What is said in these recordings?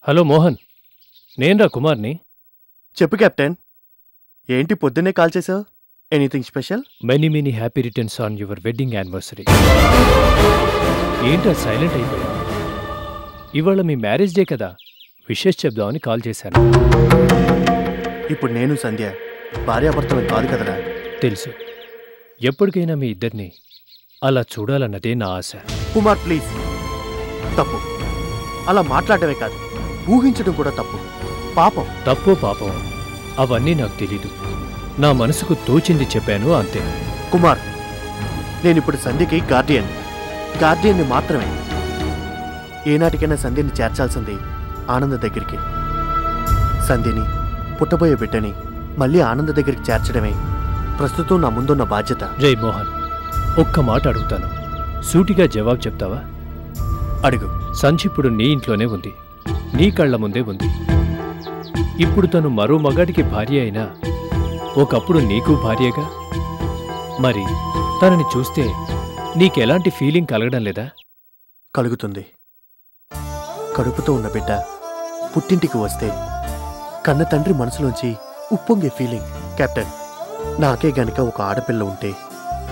Hello Mohan, నేనురా కుమార్ని. చెప్పు కెప్టెన్, ఏంటి పొద్దున్నే కాల్ చేసావు? Anything special? Many happy returns on your wedding anniversary. ఏంట్రా సైలెంట్ అయిపోయా? ఇవాళ మీ మ్యారేజ్ డే కదా, విషెస్ చెప్దామని కాల్ చేశాను. ఇప్పుడు నేను సంధ్య భార్యాభర్తలు కాదు కదరా. తెలుసు. ఎప్పటికైనా మీ ఇద్దరిని అలా చూడాలన్నదే నా ఆశ. కుమార్ ప్లీజ్, తప్పు. అలా మాట్లాడటమే కాదు, ఊహించడం కూడా తప్పు. పాపం. తప్పో పాపం అవన్నీ నాకు తెలీదు. నా మనసుకు తోచింది చెప్పాను అంతే. కుమార్, నేనిప్పుడు సంధ్యకి గార్డియన్ని మాత్రమే. ఏనాటికైనా సంధ్యని చేర్చాల్సింది ఆనంద దగ్గరికి. సంధ్యని, పుట్టబోయే బిడ్డని మళ్ళీ ఆనంద దగ్గరికి చేర్చడమే ప్రస్తుతం నా ముందున్న బాధ్యత. జై మోహన్, ఒక్క మాట అడుగుతాను, సూటిగా జవాబు చెప్తావా? అడుగు. సంచిప్పుడు నీ ఇంట్లోనే ఉంది, నీ కళ్ల ముందే ఉంది. ఇప్పుడు తను మరో మగాడికి భార్య అయినా ఒకప్పుడు నీకు భార్యగా. మరి తనని చూస్తే నీకెలాంటి ఫీలింగ్ కలగడం లేదా? కలుగుతుంది. కడుపుతో ఉన్న బిడ్డ పుట్టింటికి వస్తే కన్న తండ్రి మనసులోంచి ఉప్పొంగే ఫీలింగ్. కెప్టెన్, నాకే గనక ఒక ఆడపిల్ల ఉంటే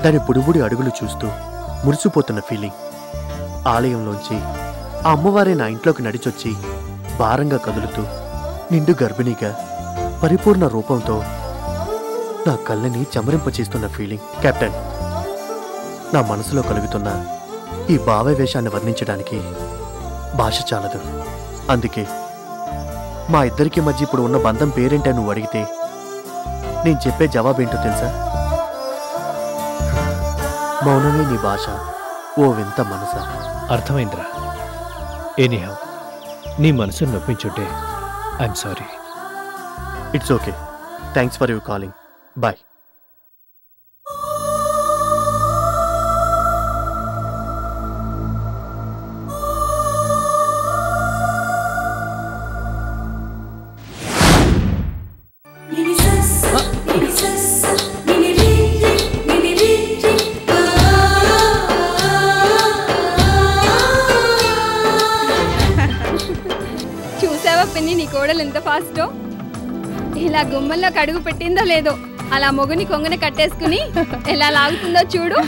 దాని బుడిబుడి అడుగులు చూస్తూ మురిసిపోతున్న ఫీలింగ్. ఆలయంలోంచి ఆ అమ్మవారే నా ఇంట్లోకి నడిచొచ్చి భారంగా కదులుతూ నిండు గర్భిణిగా పరిపూర్ణ రూపంతో నా కళ్ళని చమరింపచేస్తున్న ఫీలింగ్. కెప్టెన్, నా మనసులో కలుగుతున్న ఈ భావవేశాన్ని వర్ణించడానికి భాష చాలదు. అందుకే మా ఇద్దరికి మధ్య ఇప్పుడు ఉన్న బంధం పేరేంటో నువ్వు అడిగితే నేను చెప్పే జవాబేంటో తెలుసా? మౌనమే నీ భాష, ఓ వింత మనస. అర్థమైందిరా. ఎనీహౌ, నీ మనసును నొప్పించుంటే I'm sorry. It's okay. Thanks for your calling. Bye. నీ కోడలు ఎంత ఫాస్టో! ఇలా గుమ్మల్లోకి అడుగు పెట్టిందో లేదో, అలా మొగుని కొంగన కట్టేసుకుని ఎలా లాగుతుందో చూడు.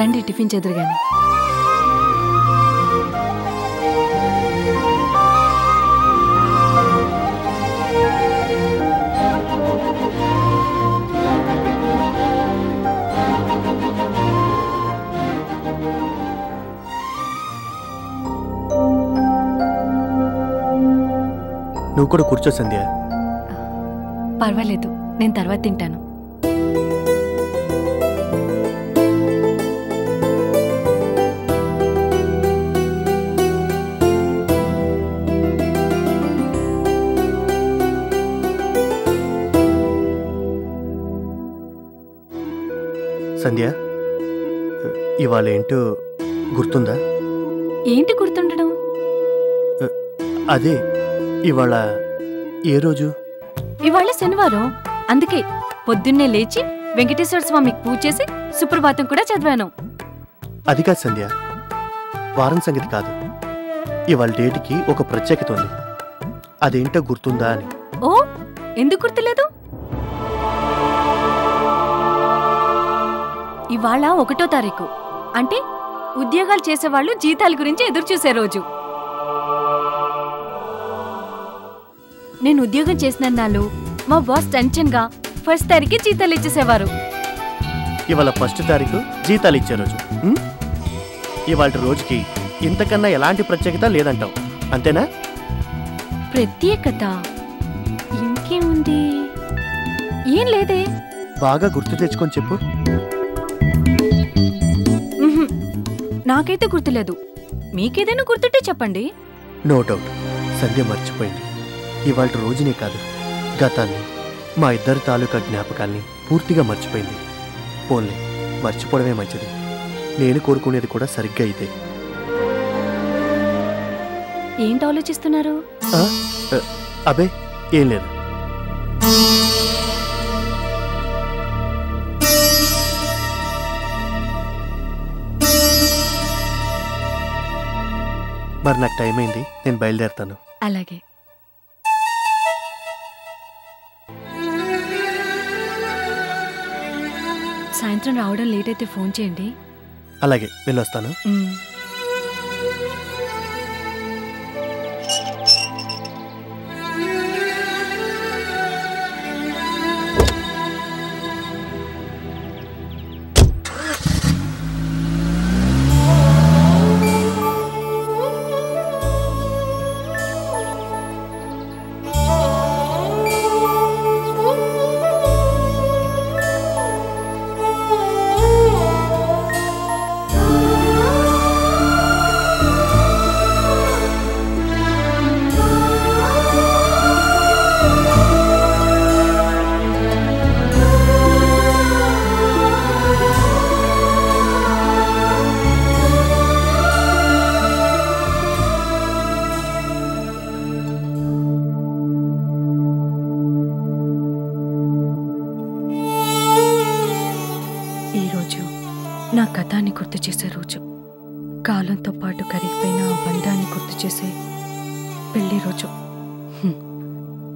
రండి, టిఫిన్ చెదురుగాని. నువ్వు కూడా కూర్చో సంధ్య. పర్వాలేదు, నేను తర్వాత తింటాను. సంధ్య, ఇవాళ ఏంటో గుర్తుందా? ఏంటి గుర్తుండడం? అదే, ఇవాళ ఏ రోజు? ఇవాళ శనివారం. అందుకే పొద్దున్నే లేచి వెంకటేశ్వర స్వామికి పూజ చేసి సుప్రభాతం కూడా చదివాను. అది కాదు సంధ్య, వారం సంగతి కాదు. ఇవాళ డేట్కి ఒక ప్రత్యేకత ఉంది. అదేంటో గుర్తుందా అని. ఓ, ఎందుకు గుర్తులేదు? ఇవాళ 1వ తారీఖు, అంటే ఉద్యోగాలు చేసేవాళ్ళు జీతాల గురించి ఎదురుచూసే రోజు. నేను ఉద్యోగం చేసినన్నాళ్ళు మా బాస్ టెన్షన్గా 1వ తారీఖు జీతాలు ఇచ్చేసేవారు. ఇవాళ 1వ తారీఖు జీతాలు ఇచ్చే రోజు. ఇవాళ రోజుకి ఇంతకన్నా ఎలాంటి ప్రత్యేకత లేదంటావు, అంతేనా? ప్రత్యేకత ఇంకేముంది? ఏం లేదే. బాగా గుర్తు తెచ్చుకొని చెప్పు. నాకైతే గుర్తులేదు. మీకేదైనా గుర్తుంటే చెప్పండి. నో డౌట్ సంధ్య మర్చిపోయింది. ఇవాళ రోజునే కాదు, గతాన్ని, మా ఇద్దరి తాలూకా జ్ఞాపకాల్ని పూర్తిగా మర్చిపోయింది. పోన్లే, మర్చిపోవడమే మంచిది. నేను కోరుకునేది కూడా సరిగ్గా ఇదే. ఏంటి ఆలోచిస్తున్నారు? అబే ఏం లేదు. మరి నాకు టైం అయింది, నేను బయలుదేరుతాను. అలాగే. సాయంత్రం రావడం లేట్ అయితే ఫోన్ చేయండి. అలాగే, వెళ్ళొస్తాను. నా గతాన్ని గుర్తు చేసే రోజు, కాలంతో పాటు కరిగిపోయిన ఆ బంధాన్ని గుర్తు చేసే పెళ్లి రోజు.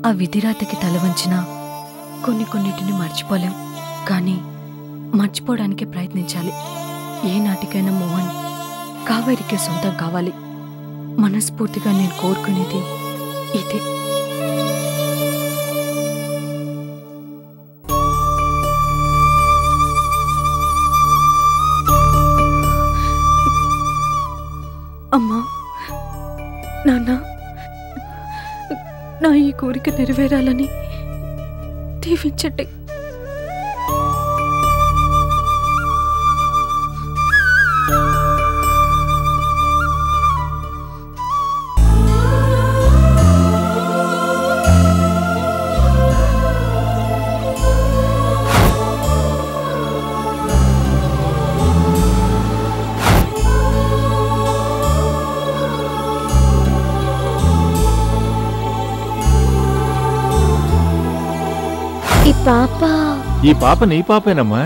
ఆ విధిరాతకి తల వంచిన కొన్నిటిని మర్చిపోలేం, కానీ మర్చిపోవడానికే ప్రయత్నించాలి. ఏ నాటికైనా మోహన్ కావేరికి సొంతం కావాలి. మనస్ఫూర్తిగా నేను కోరుకునేది ఇదే. అమ్మా, నాన్న, నా ఈ కోరిక నెరవేరాలని దీవించండి. ఈ పాప నీ పాపేనమ్మా.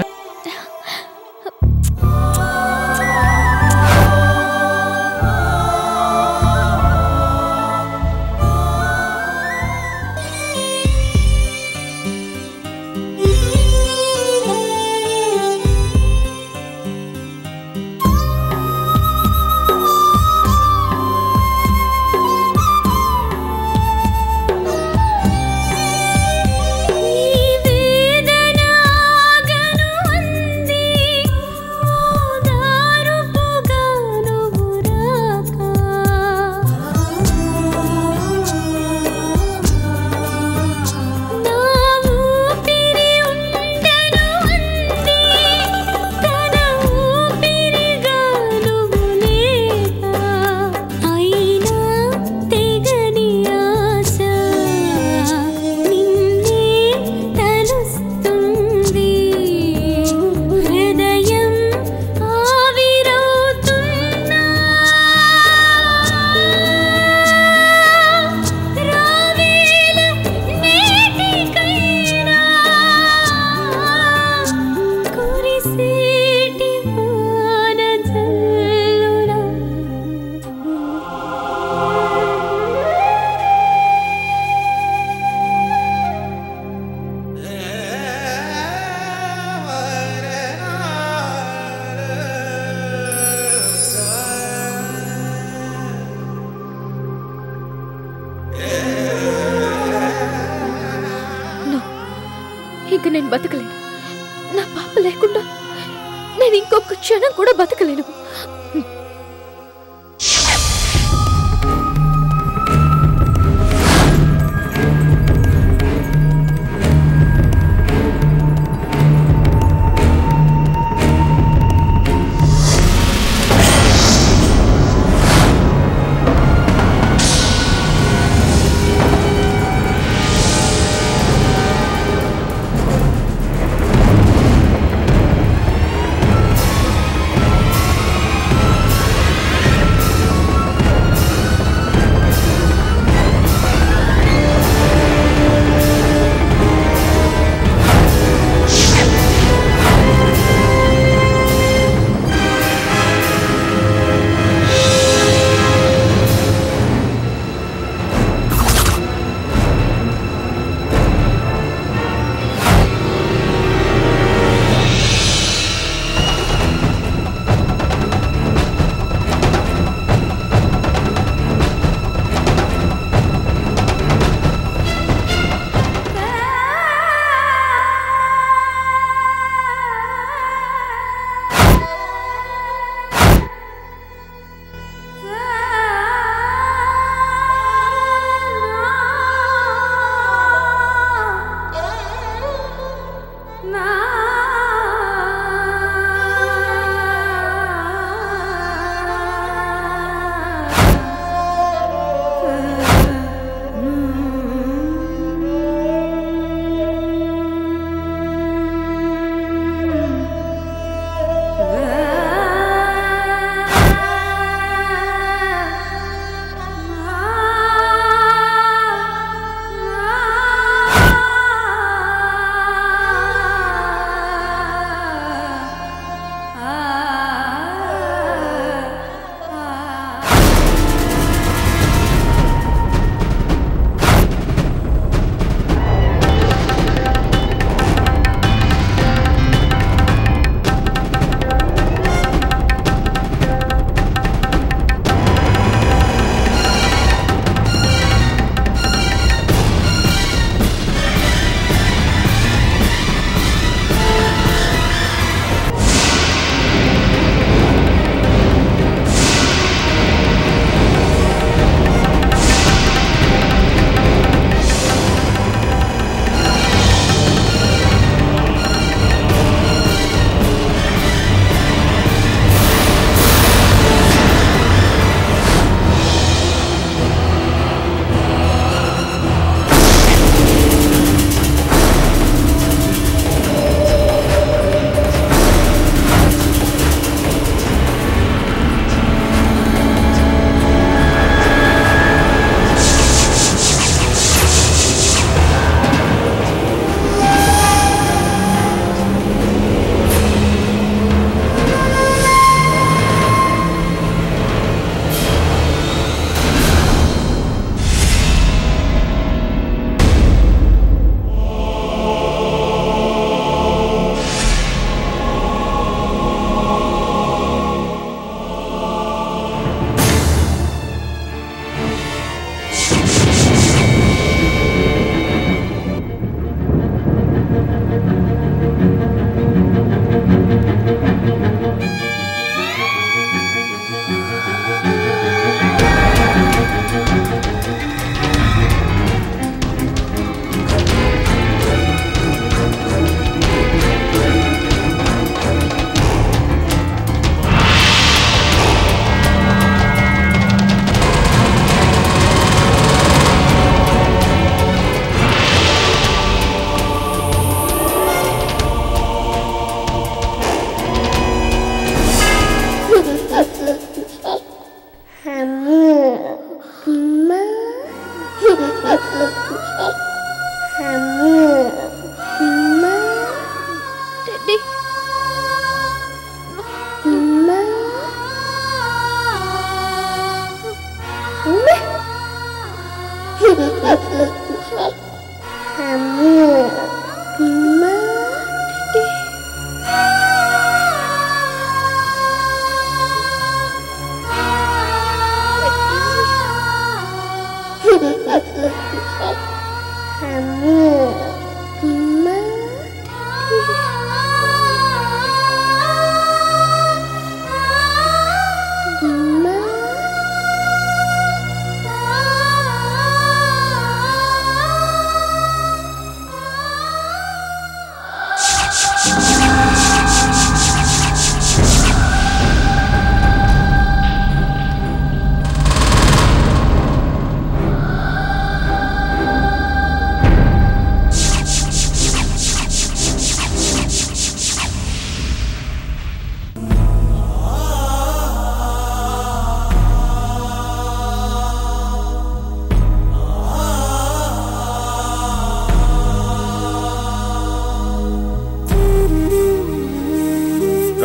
ఇంక నేను బతకలేను. నా పాప లేకుండా నేను ఇంకొక క్షణం కూడా బతకలేను.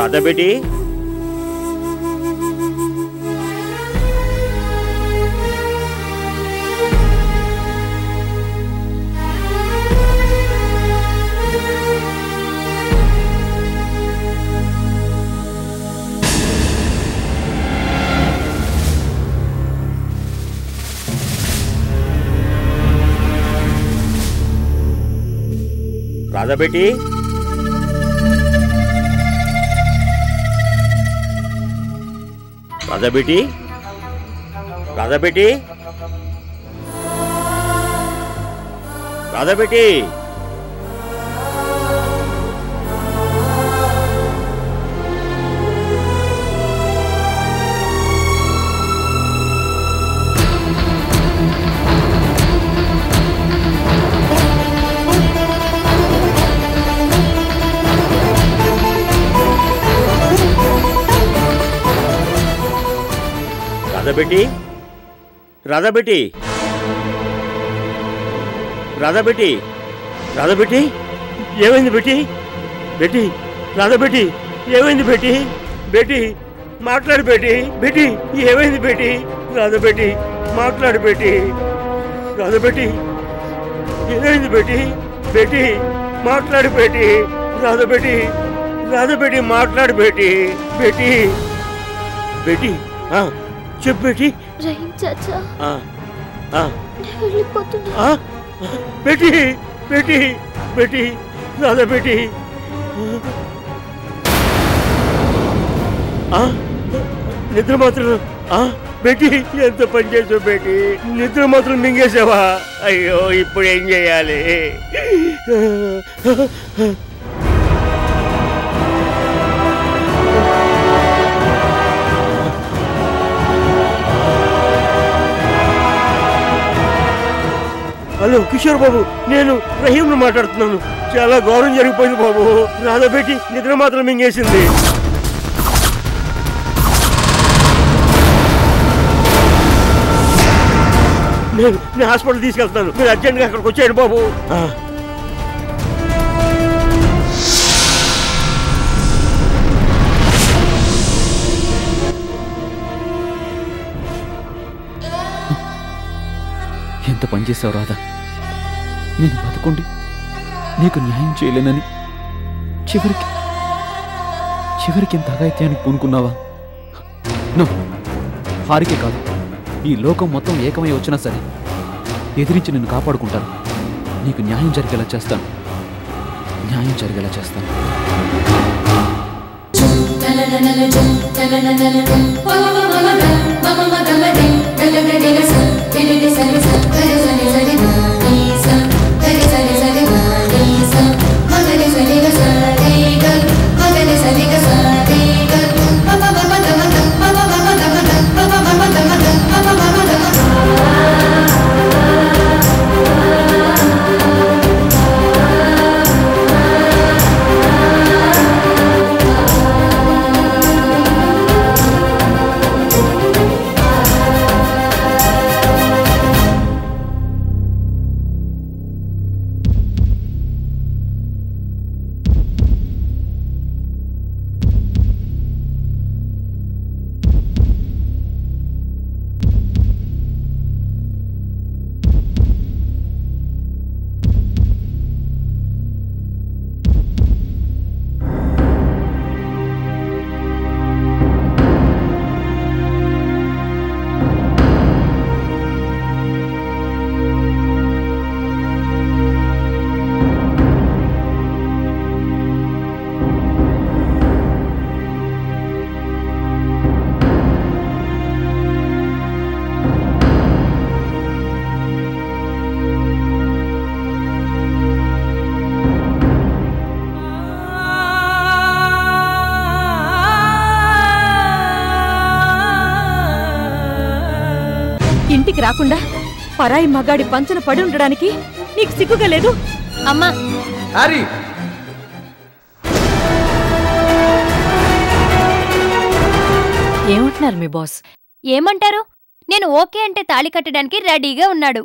राधा बेटी राधा बेटी राधा बेटी राधा बेटी राधा बेटी राधा बेटी राधा बेटी राधा बेटी राधा बेटी ఏమైంది बेटी बेटी राधा बेटी ఏమైంది बेटी बेटी మాట్లాడు बेटी बेटी ఏమైంది बेटी राधा बेटी మాట్లాడు बेटी राधा बेटी ఏమైంది बेटी बेटी మాట్లాడు बेटी राधा बेटी మాట్లాడు बेटी बेटी बेटी चुप बेटी रहीम चाचा बेटी बेटी बेटी राधा बेटी निद्र मात्र बेटी ఎంత పని చేసావు बेटी నిద్ర మాత్రం మింగేసావా అయ్యో ఇప్పుడు ఏం చేయాలి హలో కిషోర్ బాబు నేను రహీంను మాట్లాడుతున్నాను చాలా ఘోరం జరిగిపోయింది బాబు రాధా బేటి నిద్ర మాత్రం మింగేసింది నేను హాస్పిటల్ తీసుకెళ్తాను మీరు అర్జెంట్గా అక్కడికి వచ్చేయండి బాబు ఎంత పనిచేసావు రాధా నేను బతుకుండి నీకు న్యాయం చేయలేనని చివరికి ఇంత అఘాయిత్యానికి పూనుకున్నావా నో హారికే కాదు ఈ లోకం మొత్తం ఏకమై వచ్చినా సరే ఎదిరించి నిన్ను కాపాడుకుంటాను నీకు న్యాయం జరిగేలా చేస్తాను రాకుండా పరాయి మగాడి పంచన పడి ఉండడానికి నీకు సిగ్గుగా లేదు? అమ్మా హ్యారీ ఏమంటున్నారు మీ బాస్? ఏమంటారు? నేను ఓకే అంటే తాళి కట్టడానికి రెడీగా ఉన్నాడు.